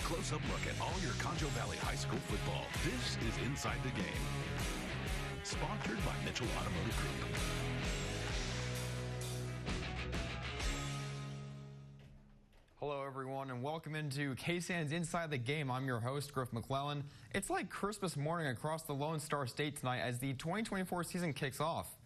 close-up look at all your Concho Valley High School football. This is Inside the Game. Sponsored by Mitchell Automotive Group. Hello, everyone, and welcome into KSAN's Inside the Game. I'm your host, Griff McClellan. It's like Christmas morning across the Lone Star State tonight as the 2024 season kicks off.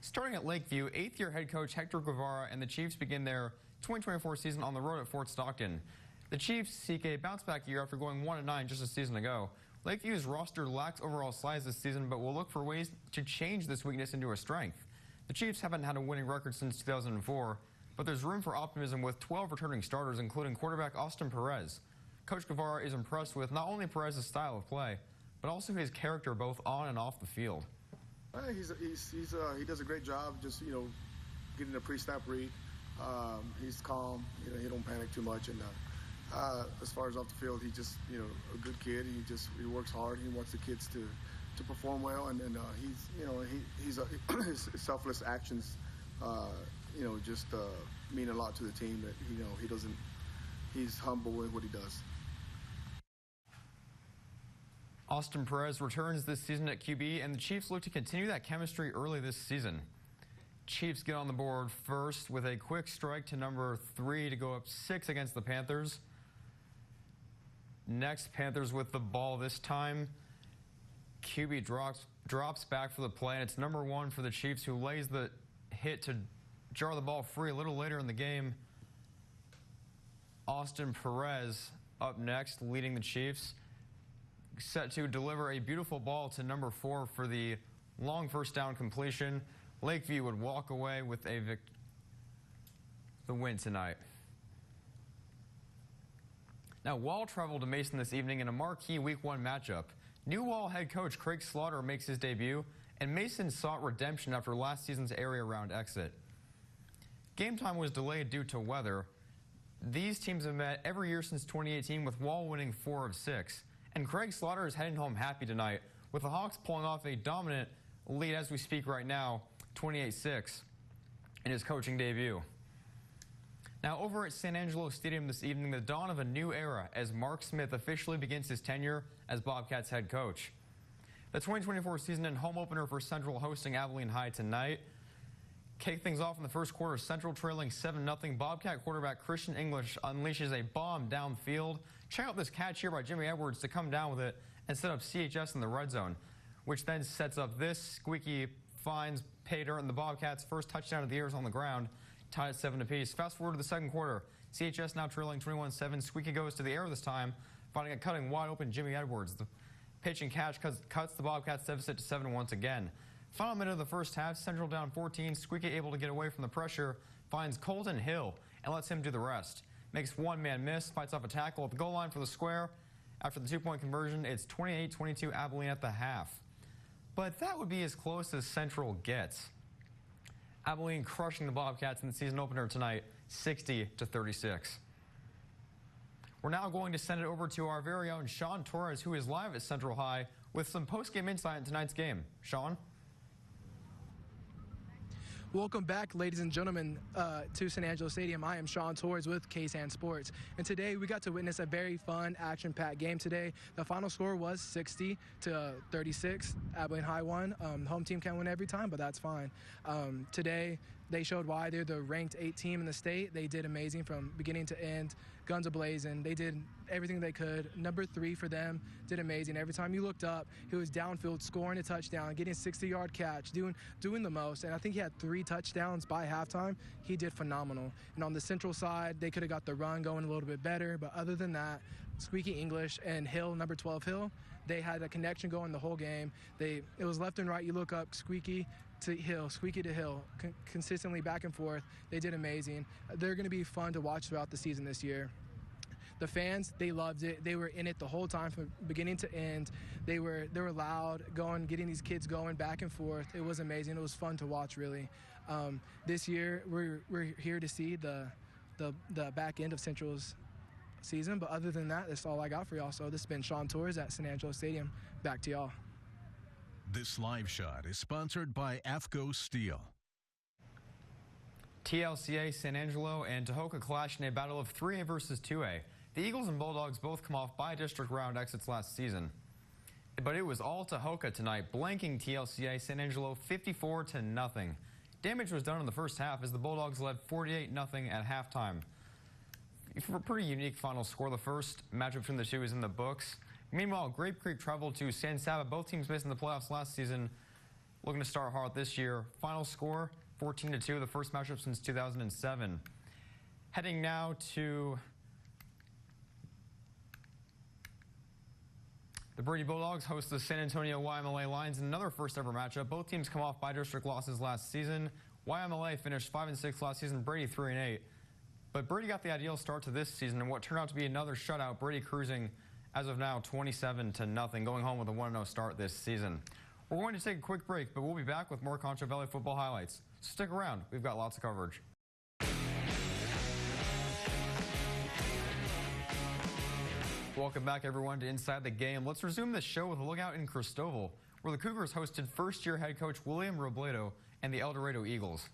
Starting at Lakeview, 8th-year head coach Hector Guevara and the Chiefs begin their 2024 season on the road at Fort Stockton. The Chiefs seek a bounce-back year after going 1-9 just a season ago. Lakeview's roster lacks overall size this season, but will look for ways to change this weakness into a strength. The Chiefs haven't had a winning record since 2004, but there's room for optimism with 12 returning starters, including quarterback Austin Perez. Coach Guevara is impressed with not only Perez's style of play, but also his character both on and off the field. He does a great job just, getting a pre-snap read. He's calm, he don't panic too much. And as far as off the field, he's just, a good kid. He works hard. He wants the kids to perform well. And his selfless actions, just mean a lot to the team that, he's humble with what he does. Austin Perez returns this season at QB, and the Chiefs look to continue that chemistry early this season. Chiefs get on the board first with a quick strike to number 3 to go up 6 against the Panthers. Next, Panthers with the ball this time. QB drops back for the play, and it's number 1 for the Chiefs, who lays the hit to jar the ball free a little later in the game. Austin Perez up next, leading the Chiefs, set to deliver a beautiful ball to number 4 for the long first down completion. Lakeview would walk away with the win tonight. Now, Wall traveled to Mason this evening in a marquee Week 1 matchup. New Wall head coach Craig Slaughter makes his debut, and Mason sought redemption after last season's area round exit. Game time was delayed due to weather. These teams have met every year since 2018, with Wall winning 4 of 6. And Craig Slaughter is heading home happy tonight, with the Hawks pulling off a dominant lead as we speak right now, 28-6, in his coaching debut. Now, over at San Angelo Stadium this evening, the dawn of a new era as Mark Smith officially begins his tenure as Bobcats head coach. The 2024 season and home opener for Central hosting Abilene High tonight. Kick things off in the first quarter, Central trailing 7-0. Bobcat quarterback Christian English unleashes a bomb downfield. Check out this catch here by Jimmy Edwards to come down with it and set up CHS in the red zone, which then sets up this. Squeaky finds pay dirt, and the Bobcats' first touchdown of the year is on the ground, tied at 7 apiece. Fast forward to the second quarter. CHS now trailing 21-7. Squeaky goes to the air this time, finding a cutting wide open Jimmy Edwards. The pitch and catch cuts the Bobcats' deficit to 7 once again. Final minute of the first half, Central down 14. Squeaky able to get away from the pressure, finds Colton Hill and lets him do the rest. Makes one man miss, fights off a tackle at the goal line for the square. After the 2-point conversion, it's 28-22 Abilene at the half. But that would be as close as Central gets. Abilene crushing the Bobcats in the season opener tonight, 60-36. We're now going to send it over to our very own Sean Torres, who is live at Central High with some post-game insight in tonight's game. Sean? Welcome back, ladies and gentlemen, to San Angelo Stadium. I am Sean Torres with KSAN Sports, and today we got to witness a very fun, action-packed game today. The final score was 60-36. Abilene High won. Home team can't win every time, but that's fine. Today, they showed why they're the ranked 8 team in the state. They did amazing from beginning to end, guns a-blazing. They did everything they could. Number 3 for them did amazing. Every time you looked up, he was downfield scoring a touchdown, getting a 60-yard catch, doing the most. And I think he had 3 touchdowns by halftime. He did phenomenal. And on the Central side, they could have got the run going a little bit better. But other than that, Squeaky English and Hill, number 12 Hill, they had a connection going the whole game. It was left and right. You look up, Squeaky to Hill, Squeaky to Hill, consistently back and forth. They did amazing. They're going to be fun to watch throughout the season this year. The fans, they loved it. They were in it the whole time from beginning to end. They were loud, getting these kids going back and forth. It was amazing. It was fun to watch, really. This year, we're here to see the back end of Central's season. But other than that, that's all I got for y'all. So this has been Sean Torres at San Angelo Stadium. Back to y'all. This live shot is sponsored by AFCO Steel. TLCA, San Angelo, and Tahoka clash in a battle of 3A versus 2A. The Eagles and Bulldogs both come off by-district round exits last season. But it was all Tahoka tonight, blanking TLCA San Angelo 54-0. Damage was done in the first half as the Bulldogs led 48-0 at halftime. For a pretty unique final score, the first matchup between the two is in the books. Meanwhile, Grape Creek traveled to San Saba. Both teams missed in the playoffs last season, looking to start hard this year. Final score, 14-2, the first matchup since 2007. Heading now to the Brady Bulldogs host the San Antonio YMLA Lions in another first-ever matchup. Both teams come off by-district losses last season. YMLA finished 5-6 last season, Brady 3-8. But Brady got the ideal start to this season in what turned out to be another shutout. Brady cruising, as of now, 27-0, going home with a 1-0 start this season. We're going to take a quick break, but we'll be back with more Concho Valley football highlights. So stick around. We've got lots of coverage. Welcome back, everyone, to Inside the Game. Let's resume this show with a look out in Cristobal, where the Cougars hosted first-year head coach William Robledo and the El Dorado Eagles.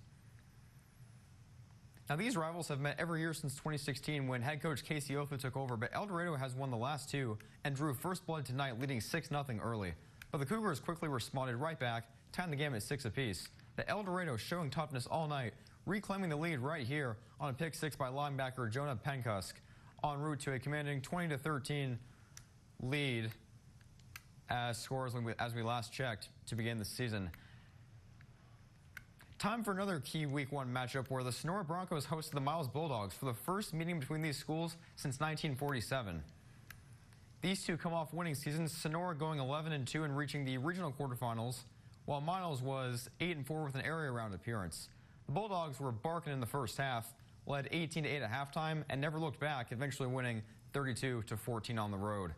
Now, these rivals have met every year since 2016 when head coach Casey Othu took over, but El Dorado has won the last two and drew first blood tonight, leading 6-0 early. But the Cougars quickly responded right back, tying the game at 6 apiece. The El Dorado showing toughness all night, reclaiming the lead right here on a pick six by linebacker Jonah Penkusk, en route to a commanding 20-13 lead as scores as we last checked to begin the season. Time for another key Week 1 matchup where the Sonora Broncos hosted the Miles Bulldogs for the first meeting between these schools since 1947. These two come off winning seasons, Sonora going 11-2 and reaching the regional quarterfinals, while Miles was 8-4 with an area round appearance. The Bulldogs were barking in the first half, led 18-8 at halftime, and never looked back, eventually winning 32-14 on the road.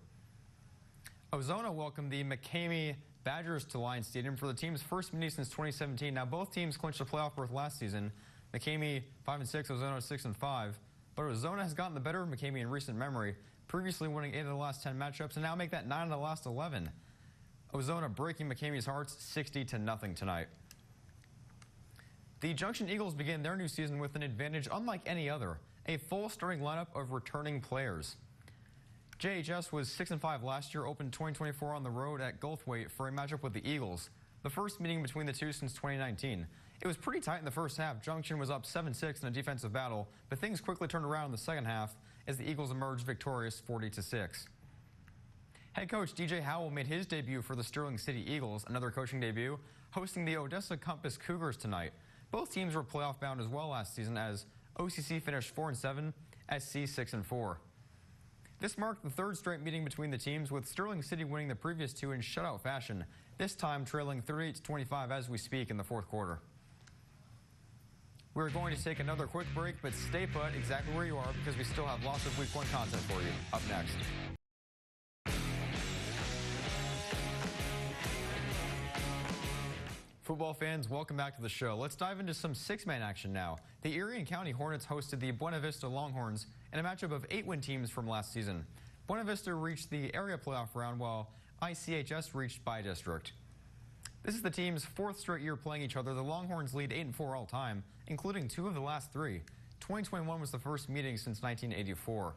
Ozona welcomed the McCamey Badgers to Lions Stadium for the team's first meeting since 2017. Now, both teams clinched a playoff berth last season. McCamey 5-6, Ozona 6-5. But Ozona has gotten the better of McCamey in recent memory, previously winning 8 of the last 10 matchups, and now make that 9 of the last 11. Ozona breaking McCamey's hearts 60-0 tonight. The Junction Eagles begin their new season with an advantage unlike any other, a full starting lineup of returning players. JHS was 6-5 last year, opened 2024 on the road at Gulfweight for a matchup with the Eagles, the first meeting between the two since 2019. It was pretty tight in the first half. Junction was up 7-6 in a defensive battle, but things quickly turned around in the second half as the Eagles emerged victorious 40-6. Head coach DJ Howell made his debut for the Sterling City Eagles, another coaching debut, hosting the Odessa Compass Cougars tonight. Both teams were playoff bound as well last season as OCC finished 4-7, SC 6-4. This marked the third straight meeting between the teams, with Sterling City winning the previous two in shutout fashion, this time trailing 38-25 as we speak in the fourth quarter. We're going to take another quick break, but stay put exactly where you are because we still have lots of Week 1 content for you. Up next. Football fans, welcome back to the show. Let's dive into some six-man action now. The Erie and County Hornets hosted the Buena Vista Longhorns in a matchup of 8-win teams from last season. Buena Vista reached the area playoff round while ICHS reached by district. This is the team's fourth straight year playing each other. The Longhorns lead 8-4 all time, including 2 of the last 3. 2021 was the first meeting since 1984.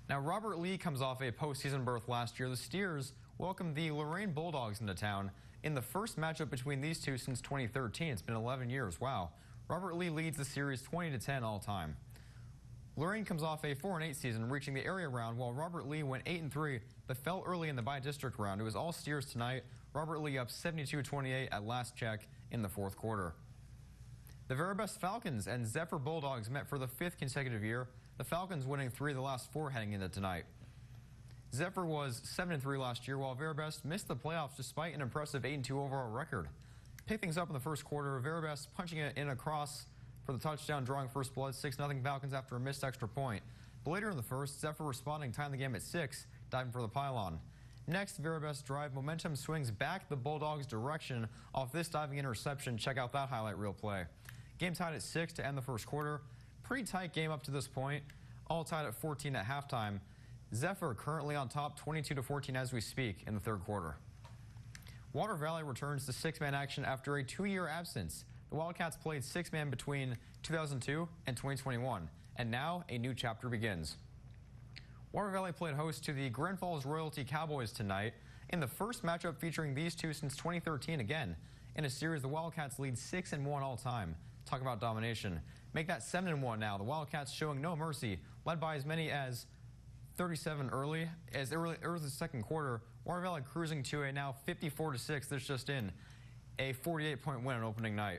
Now, Robert Lee comes off a postseason berth last year. The Steers welcomed the Lorain Bulldogs into town in the first matchup between these two since 2013. It's been 11 years. Wow. Robert Lee leads the series 20-10 all time. Lorain comes off a 4-8 season, reaching the area round, while Robert Lee went 8-3, but fell early in the by-district round. It was all Steers tonight. Robert Lee up 72-28 at last check in the fourth quarter. The Veribest Falcons and Zephyr Bulldogs met for the 5th consecutive year, the Falcons winning 3 of the last 4 heading into tonight. Zephyr was 7-3 last year, while Veribest missed the playoffs despite an impressive 8-2 overall record. Pick things up in the first quarter, Veribest punching it in across for the touchdown, drawing first blood, 6-0 Falcons after a missed extra point. But later in the first, Zephyr responding, tying the game at 6, diving for the pylon. Next, Veribest drive momentum swings back the Bulldogs' direction off this diving interception. Check out that highlight reel play. Game tied at 6 to end the first quarter. Pretty tight game up to this point, all tied at 14 at halftime. Zephyr currently on top 22-14 as we speak in the third quarter. Water Valley returns to 6-man action after a 2-year absence. The Wildcats played 6-man between 2002 and 2021, and now a new chapter begins. Water Valley played host to the Grand Falls Royalty Cowboys tonight in the first matchup featuring these two since 2013 again. In a series, the Wildcats lead 6-1 all time. Talk about domination. Make that 7-1 now. The Wildcats showing no mercy, led by as many as 37 early the second quarter. Water Valley cruising to a now 54-6. This just in, a 48-point win on opening night.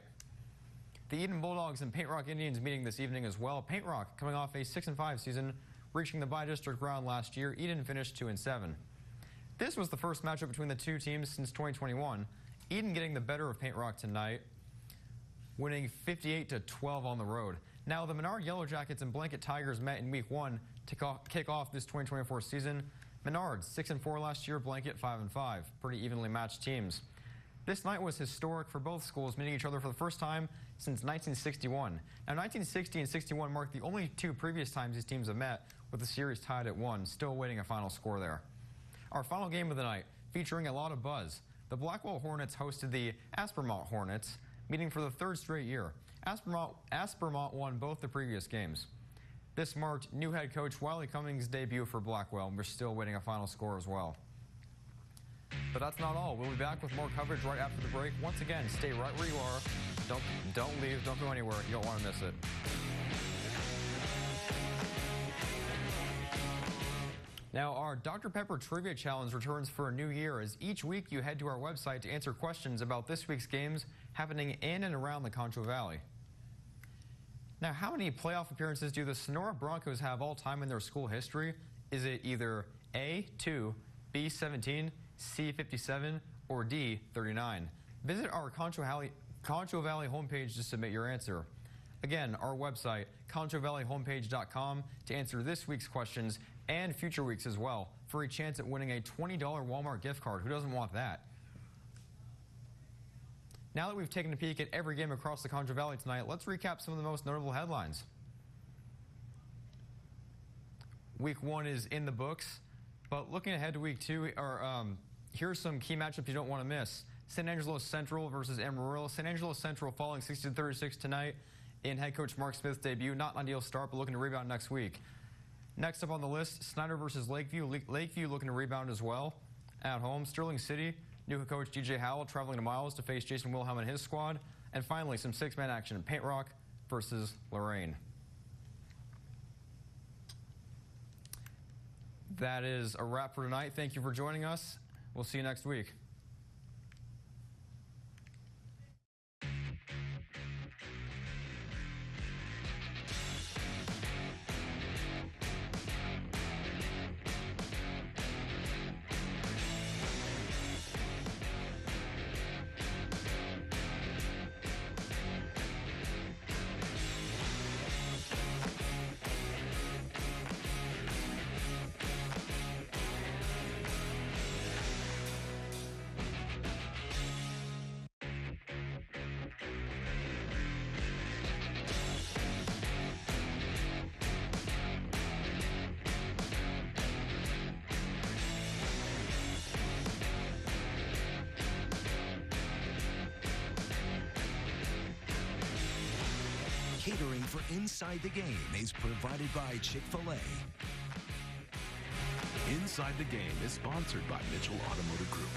The Eden Bulldogs and Paint Rock Indians meeting this evening as well. Paint Rock coming off a 6-5 season, reaching the bi-district round last year. Eden finished 2-7. This was the first matchup between the two teams since 2021. Eden getting the better of Paint Rock tonight, winning 58-12 on the road. Now, the Menard Yellow Jackets and Blanket Tigers met in Week 1 to kick off this 2024 season. Menard 6-4 last year, Blanket 5-5. Pretty evenly matched teams. This night was historic for both schools, meeting each other for the first time since 1961. Now, 1960 and 61 marked the only two previous times these teams have met, with the series tied at 1, still awaiting a final score there. Our final game of the night, featuring a lot of buzz. The Blackwell Hornets hosted the Aspermont Hornets, meeting for the third straight year. Aspermont won both the previous games. This marked new head coach Wiley Cummings' debut for Blackwell, and we're still awaiting a final score as well. But that's not all. We'll be back with more coverage right after the break. Once again, stay right where you are. Don't leave. Don't go anywhere. You don't want to miss it. Now, our Dr. Pepper Trivia Challenge returns for a new year, as each week you head to our website to answer questions about this week's games happening in and around the Concho Valley. Now, how many playoff appearances do the Sonora Broncos have all time in their school history? Is it either A, 2, B, 17, C, 57, or D, 39? Visit our Concho Valley homepage to submit your answer. Again, our website, ConchoValleyHomepage.com, to answer this week's questions and future weeks as well, for a chance at winning a $20 Walmart gift card. Who doesn't want that? Now that we've taken a peek at every game across the Concho Valley tonight, let's recap some of the most notable headlines. Week 1 is in the books, but looking ahead to Week 2, here's some key matchups you don't want to miss. San Angelo Central versus Amarillo. San Angelo Central falling 60-36 tonight in head coach Mark Smith's debut. Not an ideal start, but looking to rebound next week. Next up on the list, Snyder versus Lakeview. Lakeview looking to rebound as well at home. Sterling City, new head coach DJ Howell traveling to Miles to face Jason Wilhelm and his squad. And finally, some six-man action, Paint Rock versus Lorraine. That is a wrap for tonight. Thank you for joining us. We'll see you next week. Catering for Inside the Game is provided by Chick-fil-A. Inside the Game is sponsored by Mitchell Automotive Group.